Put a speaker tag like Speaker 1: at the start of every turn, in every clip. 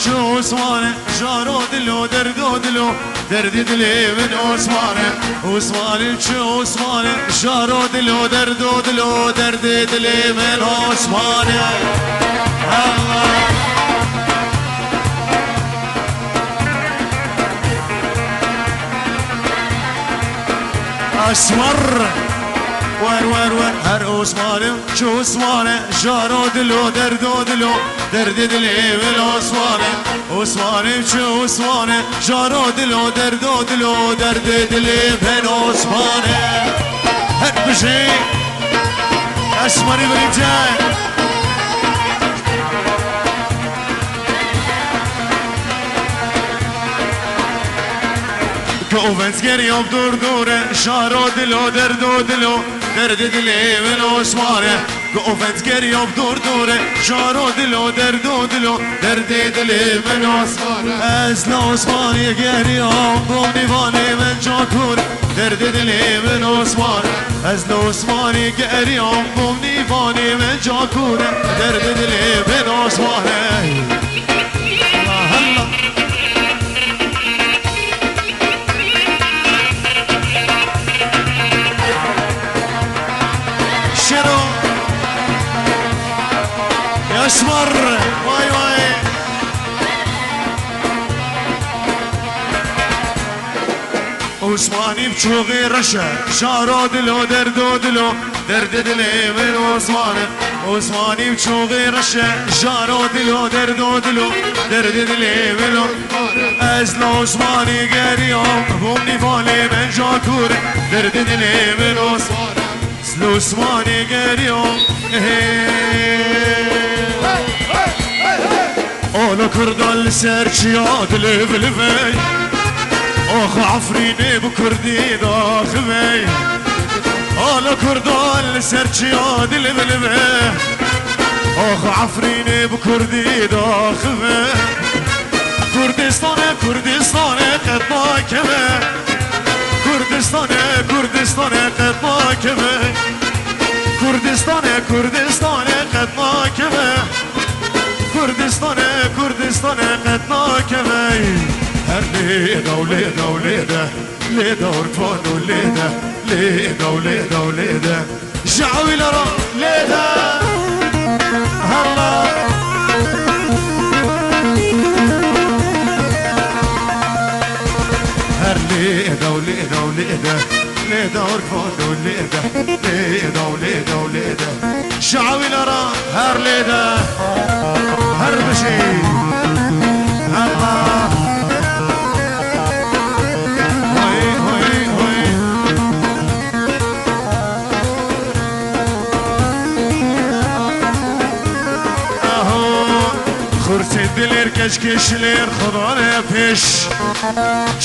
Speaker 1: شو عثمانه جارو دلو دردو دلو درد دلي من عثمانه عثمانه شو عثمانه جارو دلو دردو دلو درد دلي من عثمانه الله اسمر وين وين وين هر عثمانه شو عثمانه جارو دلو دردو دلو درد دلي من عثمانه عثمانه شو عثمانه جارو دلو دردو دلو درد دلي من عثمانه هر بشي اسمري بريجان كوفنس قريب دور دوره شارو دلو دردو دلو درد دلي من عثمانه كوفنس قريب دور دوره شارو دلو دردو دلو درد دلي من عثمانه ازل عثماني قريب ضمني فاني من جاكور درد دلي من عثمانه ازل عثماني قريب ضمني فاني من جاكور درد دلي من عثمانه اسمر واي واي عثماني بشوغي رشا شارو دلو دردو دلو درد دلي من عثمانه عثماني بشوغي رشا شارو دلو دردو دلو درد دلي من ازل عثماني قريب بومني فالي من جاكور درد دلي من عثمانه ازل عثماني قريب أنا كردال سرچياد لفلفي أخ عفريني بكردي داخمي أنا كردال سرچياد لفلفي أخ عفريني بكردي داخمي كردستانه كردستانه قد باكمه كردستانه كردستانه قد باكمه كردستانه كردستانه قد باكمه كردستانه كردستانه قد ناكمي هر ليدا وليدا وليدا ليدا ورفان وليدا ليدا وليدا وليدا شعوي لرا ليدا هلا هر ليدا وليدا وليدا ليدا ورفان وليدا ليدا وليدا وليدا شعوي لرا هر ليدا هر بشي الله هوي هوي هوي اهو خرسي دلير كشكشلير خضانه پیش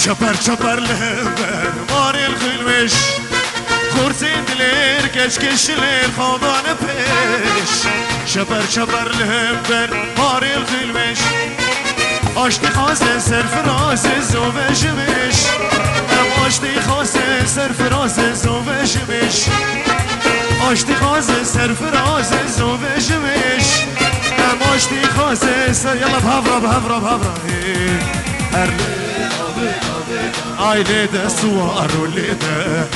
Speaker 1: چپر چپر لهبر ماري الخلوش خرسي دلير كشكشلير خضانه پیش شبر شبر لهبر ماري الخلوش اشتي خاسه سر فراس زوفشمش ام اشتي خاسه سر فراس زوفشمش اشتي خاسه سر فراس زوفشمش ام اشتي خاسه سر يلا بهفرة بهفرة بهفرة هر اي ليدا سوار وليدا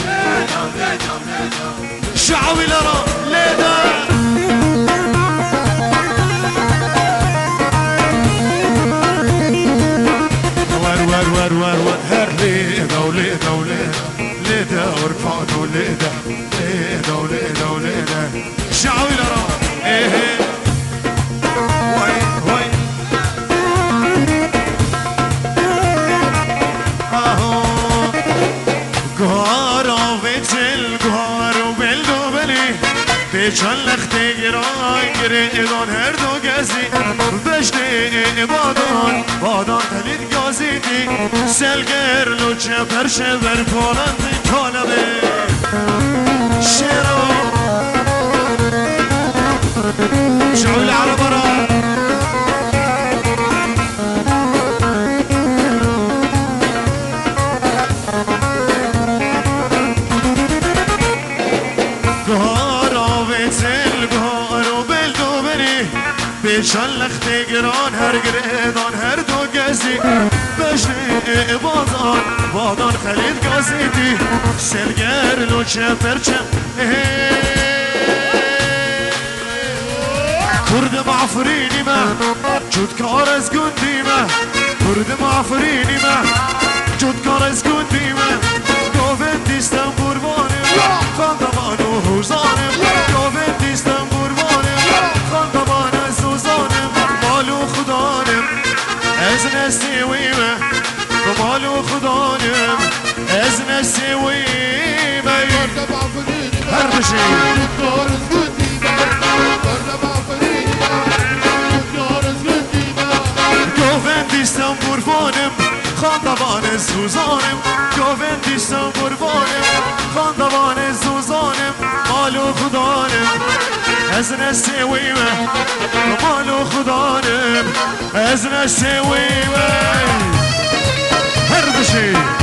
Speaker 1: شعوي لرا ليدا ور ور ور هر ليدا وليدا وليدا ليدا ورفعت وليدا ليدا وليدا وليدا شعوي لرا ايه وي وي اهو قهارا ويتل قهارو بلدو بلي بيشان لختي گران گریدان هر دو گزی بشتی بادان بادان تلید گازیدی سلگر لوچه پرشه بر پالند کالبه شیرو شعول عربرا شلختی گران هر گریدان هر دو گزی بجنی بادان خلید گازیدی سرگر لوچه پرچه کرد معفرینی من جود کار از گندی من کرد معفرینی من جود کار از گندی من گوهن دیستم قربانم خاندمان و حوزانم گوهن دیستم قربانم خاندمان از حوزانم مال و خدانم از نسیویمه مال و خدانم از نسیویمه هر بشی گوهندیستم قربانم خاندوان سوزانم گوهندیستم قربانم خاندوان سوزانم مال و خدانم از نسیویمه مال و خدانم از نسیویمه هر بشی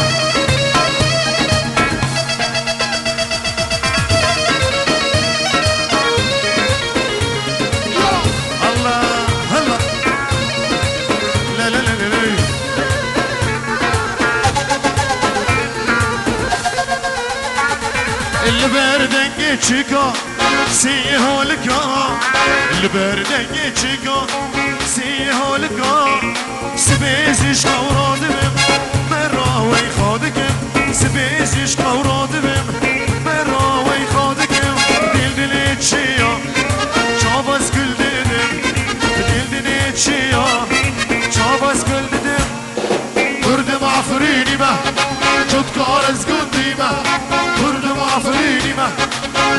Speaker 1: البردنگ چیکا سیهولکا البردنگ چیکا سیهولکا سبیزش قورادم مراوی خادکم سبیزش قورادم مراوی خادکم دل چیا چاباز گل دیدم دل چیا چاباز گل دیدم کرد معفرینی به جدکار از گندی به آفرینی من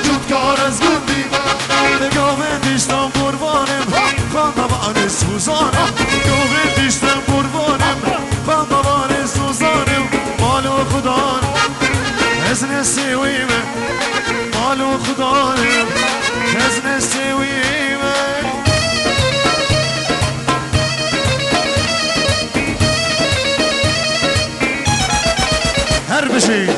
Speaker 1: جودکار از گندی من گوهندیستم قربانم خاندوان سوزانم گوهندیستم قربانم خاندوان سوزانم مال و خدانم از نسیویمه مال و خدانم از نسیویمه هر بشی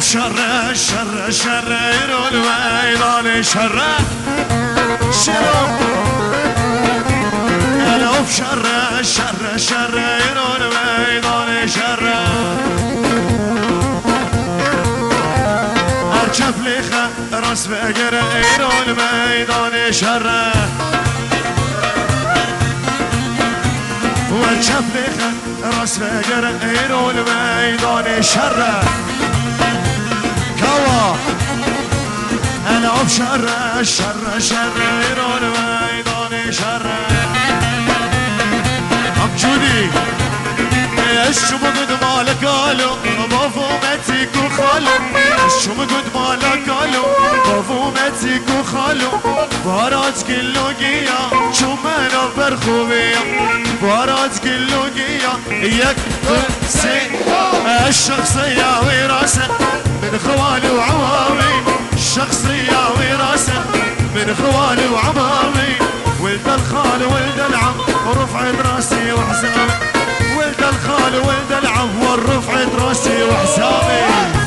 Speaker 1: شر شر شر ایران میدان شر شر الف شر شر شر ایران میدان شر ارچف لیخه راست بگر ایران میدان شر ارچف لیخه راست بگر ایران میدان شر العب شر شر شر ایران میدان شر ام جودی اشو بگد مالک آلو بافومتی کو خالو اشو بگد مالک آلو بافومتی کو خالو بارات کلو گیا چو منو برخوبیا بارات کلو گیا یک سه الشخصیه وراثه من خوالي وعمامي الشخصية وراثة من خوالي وعمامي ولد الخال ولد العم ورفعت راسي وحسامي ولد الخال ولد العم ورفعت راسي وحسامي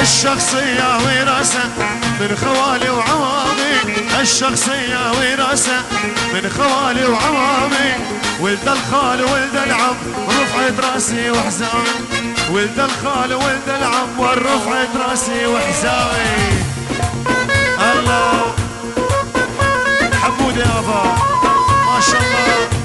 Speaker 1: الشخصية وراثة من خوالي وعمامي الشخصية وراثة من خوالي وعمامي ولد الخال ولد العم رفعت راسي وحزامي ولد الخال ولد العم ورفعت راسي وحزامي الله حمود يابا ما شاء الله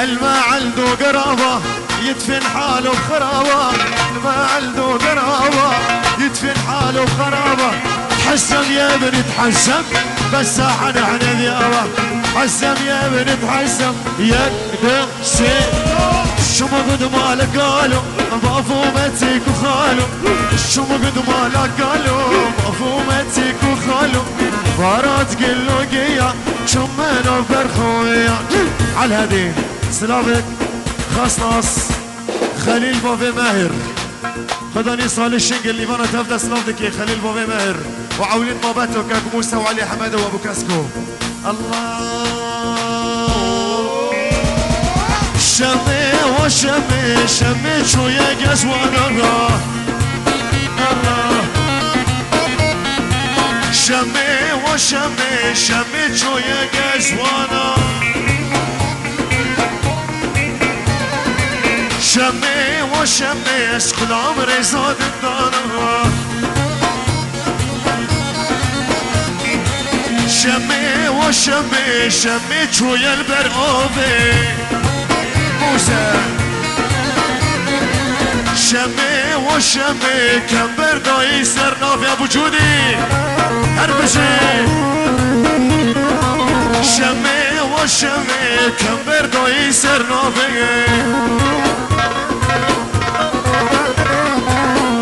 Speaker 1: الما عنده قرابة يدفن حاله بخرابة الما عنده قرابة يدفن حاله بخرابة تحسم يا ابن تحسم بس احنا ذيابة حسم يا ابن تحسم يد سي شمغد مالك قالوا بافومتك وخالو شمغد مالك قالوا بافومتك وخالو بارات قلو قيا شمنا برخويا على الهدي سلامك خاص ناس خليل بافي ماهر خداني صالح الشنقل اللي فانا تفدى سلامتك يا خليل بافي ماهر وعولين باباتو كاك موسى وعلي حماده وابو كاسكو الله شمي وشمي شمي شوية قسوان الله الله شمي وشمي شمي شوية قسوانا شمي وشمي اسكل عمري زاد الدانا شمي وشمي شمي شوية البرغوفي موسى شمي وشمي كم بردا يسرنا في ابو جودي هربشي شمي وشمي كم بردا يسرنا في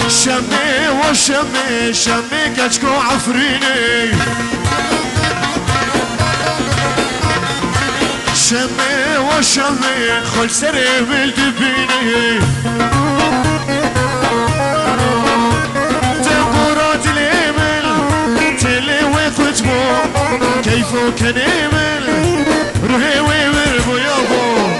Speaker 1: شمي وشمي شمي كشكو عفريني شمي وشمي خل سري بالدبيني تنقرات الإيمل تلي ويخجبو كيفو كان إيمل روحي ويوربو يابو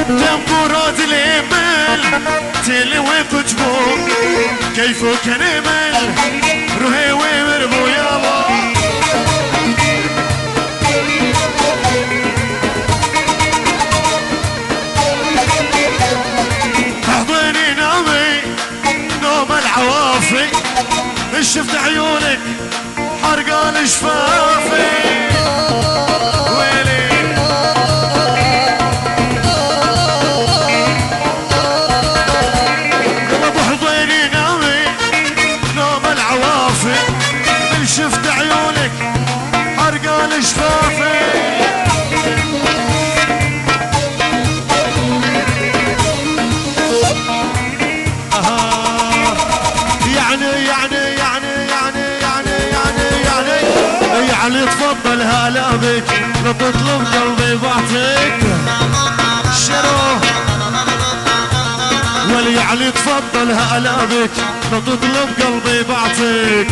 Speaker 1: تنقرات الإيمل تلي ويخجبو كيفو كان إيمل روحي ويوربو يابو احضني نامي نوم العوافي شفت عيونك حرقان شفافي ويلي ابو حضيني نامي نوم العوافي شفت عيونك حرقان شفافي يعني تفضل هلا بك لا تطلب قلبي بعتك شرو ولي يعني تفضل هلا بك لا تطلب قلبي بعتك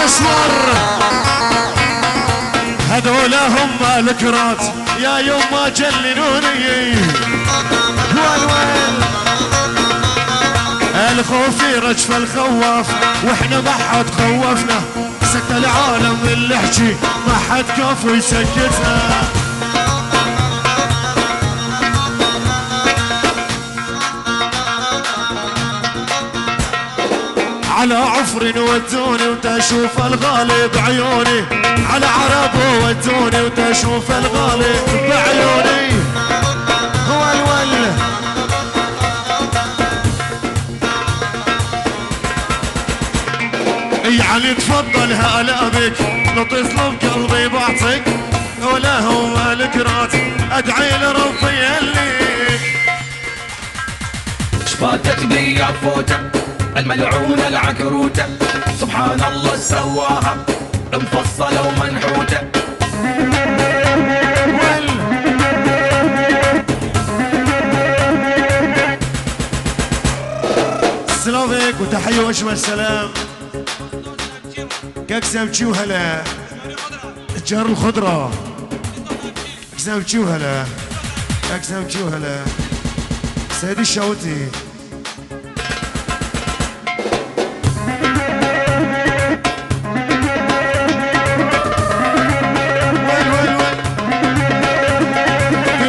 Speaker 1: اسمر هذولا هم الكرات يا يوم ما جننوني والويل الخوف رجف الخواف واحنا ما حد خوفنا سكت العالم اللي حكي ما حد كفو يسكتنا على عفر ودوني وتشوف الغالي بعيوني على عرب ودوني وتشوف الغالي بعيوني هو الول يعني تفضل هلا بك لا تطلب قلبي بعطيك ولا هو مالك رات ادعي لربي يليك
Speaker 2: شفاتك بي يا فوته الملعونة العكروته سبحان الله سواها مفصلة ومنحوته
Speaker 1: سلامك وتحية واجمل سلام كاكسام تشو هلا الجار الخضرة كاكسام تشو هلا كاكسام تشو هلا سيدي الشاوتي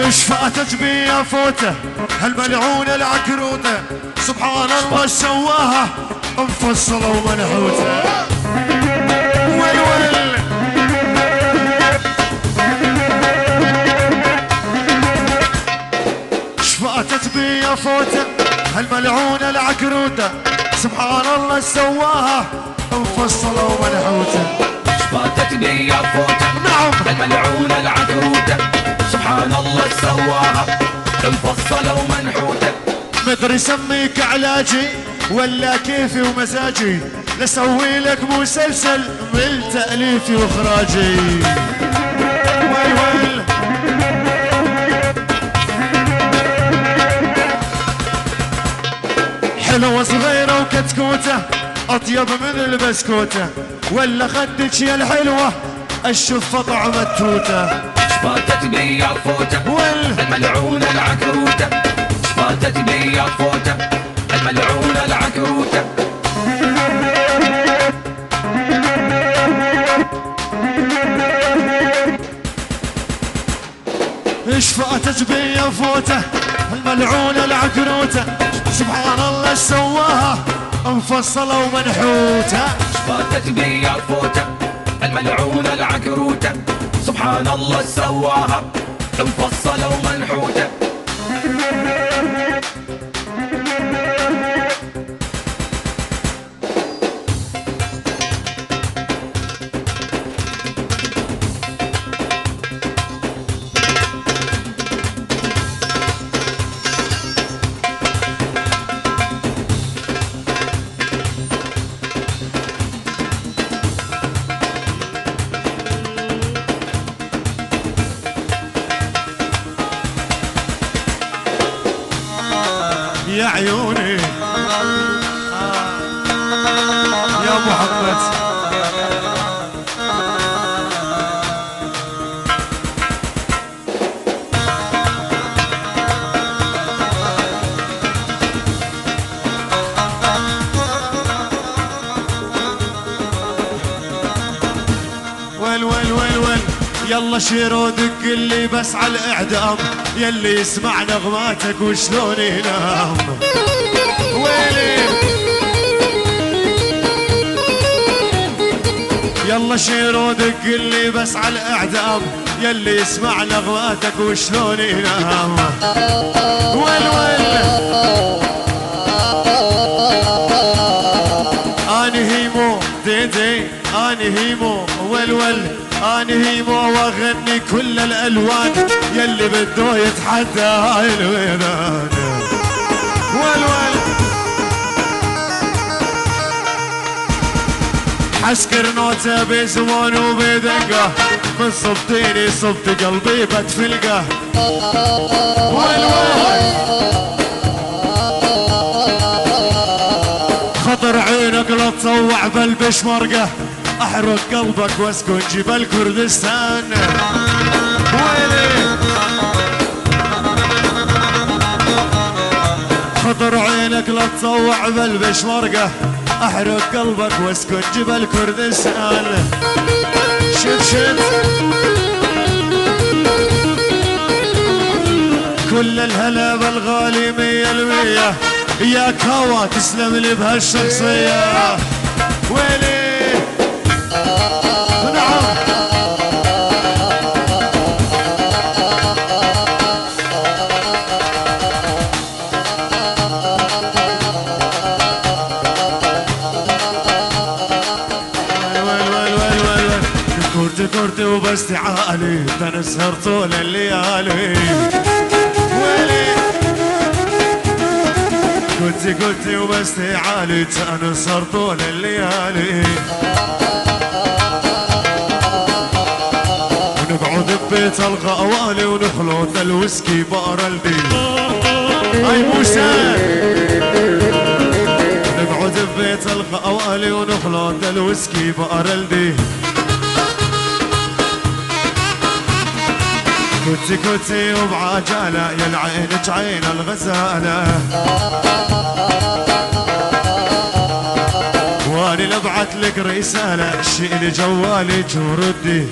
Speaker 1: شفاتك بي يا فوته هالملعونة العكروته سبحان الله سواها مفصلة ومنحوته والول شفاتك بي يا فوته هالملعونة العكروته سبحان الله سواها مفصلة ومنحوته
Speaker 2: فاتت بي فوتة
Speaker 1: نعم
Speaker 2: الملعونة العكروتة سبحان الله سواها مفصلة ومنحوتة.
Speaker 1: مدري سميك علاجي ولا كيفي ومزاجي، لسوي لك مسلسل من تأليفي واخراجي. ويل ويل حلوة صغيرة وكتكوتة أطيب من البسكوتة، ولا خدك يا الحلوة الشفة طعم التوتة.
Speaker 2: فاتت بي فوتة الملعونة العكروتة فاتت بي فوتة الملعونة العكروتة.
Speaker 1: ايش فاتت بي فوتة الملعونة العكروتة، سبحان الله سواها مفصلة ومنحوتة.
Speaker 2: فاتت بي فوتة الملعونة العكروتة سبحان الله سواها مفصلة ومنحوتة.
Speaker 1: يا عيوني يا محمد ويل ويل ويل ويل يلا شير ودق اللي بس على الاعدام، يلي يسمع نغماتك وشلون ينام. ويلي يلا شير ودق اللي بس على الاعدام، يلي يسمع نغماتك وشلون ينام. ويل ويل اني هيمو ديدي اني هيمو ويل ويل اني هيمو واغني كل الالوان، يلي بده يتحدى هاي الويلان. ويل ويل حسكر نوته بزمان وبدقه، من صبتيني صبت قلبي بتفلقه. ويل ويل خطر عينك لا تطوع بالبشمرقه، احرق قلبك واسكن جبال كردستان. ويلي خطر عينك لا تطوع بالبشمرقه، احرق قلبك واسكن جبال كردستان. شف شف كل الهلا بالغالي 100%، ياك هوا تسلم لي بهالشخصيه. ويلي كورتي وبس تعالي تنسهر طول الليالي. ويلي كورتي وبس تعالي تنسهر طول الليالي، ونقعد ببيت الغوالي ونخلط الويسكي بارلدي. هاي موسى نقعد ببيت الغوالي ونخلط الويسكي بارلدي. كوتي وبعجالة يا العين عين الغزالة، واني لبعت لك رسالة شيلي جوالي وردي.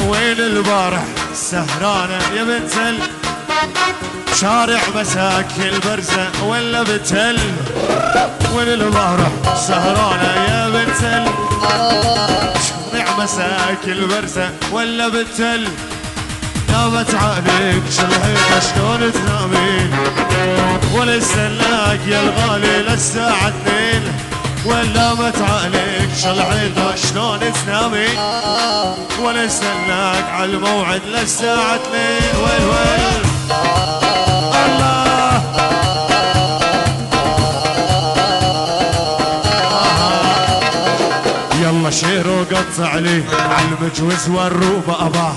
Speaker 1: وين البارح سهرانة يا بنت شارع مساك البرزة ولا بتل؟ وين البارح سهرانة يا بنت شارع مساك البرزة ولا بتل؟ نامت عليك شلحيطة شلون تنامين ولا استناك يا الغالي للساعة 2 ولامت عليك شلحيطة شلون تنامين ولا استناك على الموعد للساعة 2 وين وين الله يلا شير وقطع لي على المجوز والروبة أباه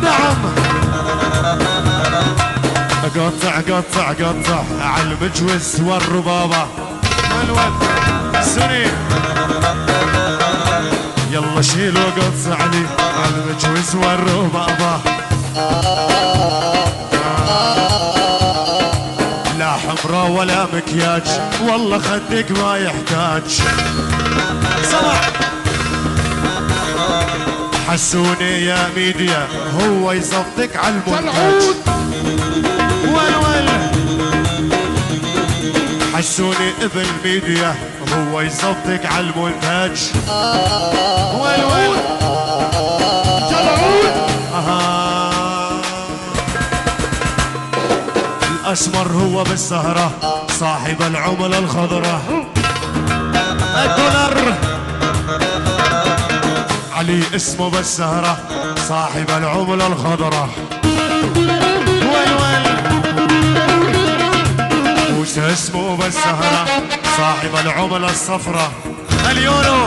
Speaker 1: نعم قطع على المجوز والربابة الواد سني يلا شيل وقطع لي على المجوز والربابة لا حمرا ولا مكياج والله خدك ما يحتاج سمع حسوني يا ميديا هو يصدق على المونتاج وين حسوني ابن ميديا هو يصدق على المونتاج وين الاسمر هو بالسهرة صاحب العملة الخضراء الدولار علي اسمه بالسهرة صاحب العملة الخضراء وين وش اسمه بالسهرة صاحب العملة الصفراء اليورو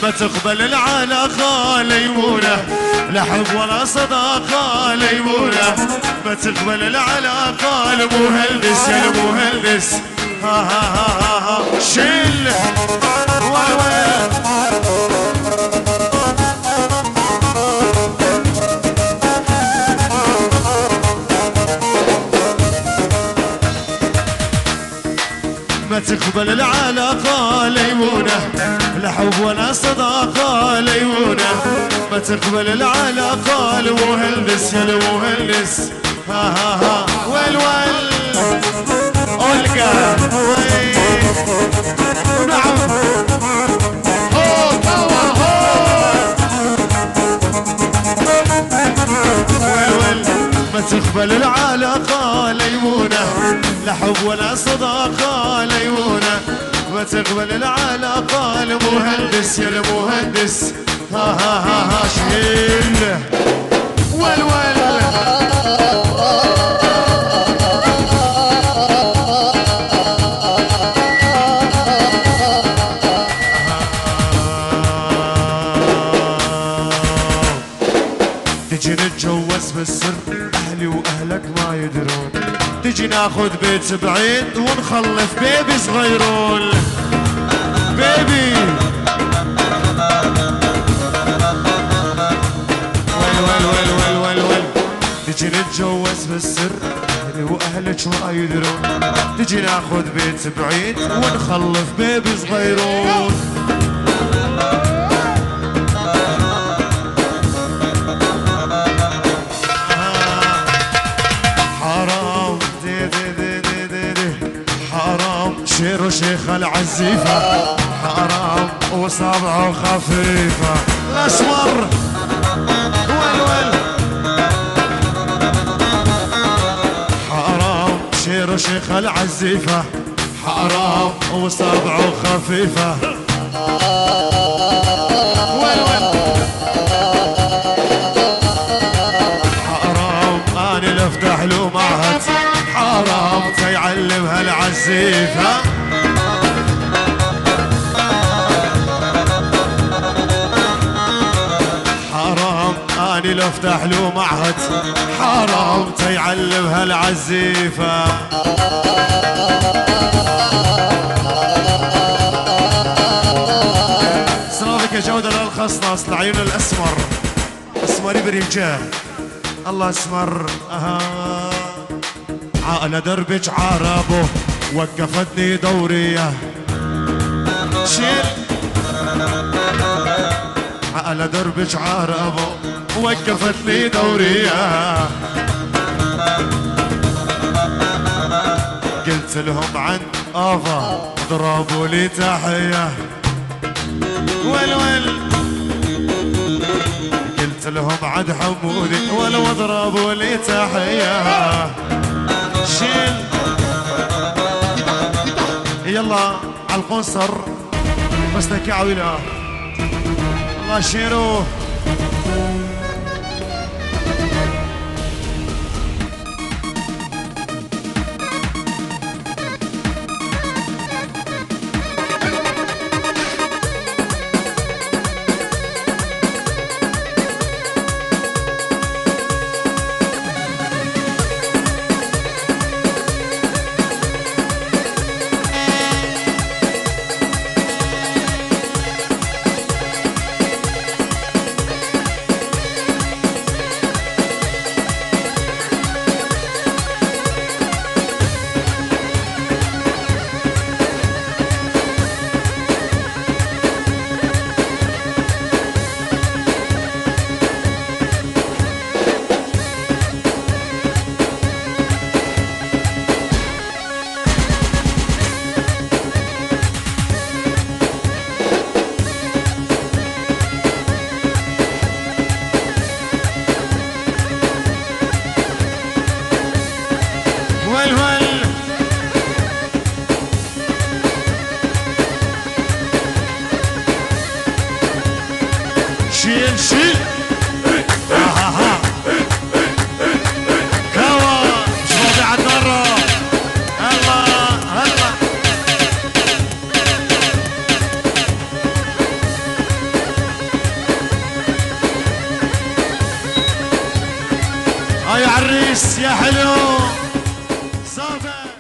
Speaker 1: ما تقبل العلاقة ليمونة لا حب ولا صداقة ليمونة ما تقبل العلاقة المهندس يا المهندس ها شيل ما تقبل العلاقة ليمونة لا حب ولا صداقة ليمونة ما تقبل العلاقة المهندس يا المهندس ها ويل أولقا نعم ويل ما تقبل العلاقة ليمونة لا حب ولا صداقة ليمونة ما تقبل العلاقة المهندس يا المهندس ها شيل ويل تجي نتجوز بالسر اهلي واهلك ما يدرون تجي ناخذ بيت بعيد ونخلف بيبي صغيرون بيبي ويل تجي نتجوز بالسر اهلي واهلك ما يدرون تجي ناخذ بيت بعيد ونخلف بيبي صغيرون شير شيخ العزيفة حرام وصابعه خفيفة الأسمر ويل حرام شير شيخ العزيفة حرام وصابعه خفيفة ويل حرام أنا لفتح له معهد حرام تيعلمها العزيفة حرام أنا لفتح له معهد حرام تيعلمها العزيفة سلامك يا جودة للخصنص لعيون الأسمر أسمري برجال الله أسمر على دربك عربه وقفتني دورية شيل على دربك عربه وقفتني دورية قلت لهم عن آفا ضربوا لي تحية ويل لهم عد حمودي ولو اضربوا لي تحيه شيل يلا على القنصر بس كعويله الله شيرو شيل شيل كوا شوفي عالدرة هلا هلا يا عريس يا حلو صافي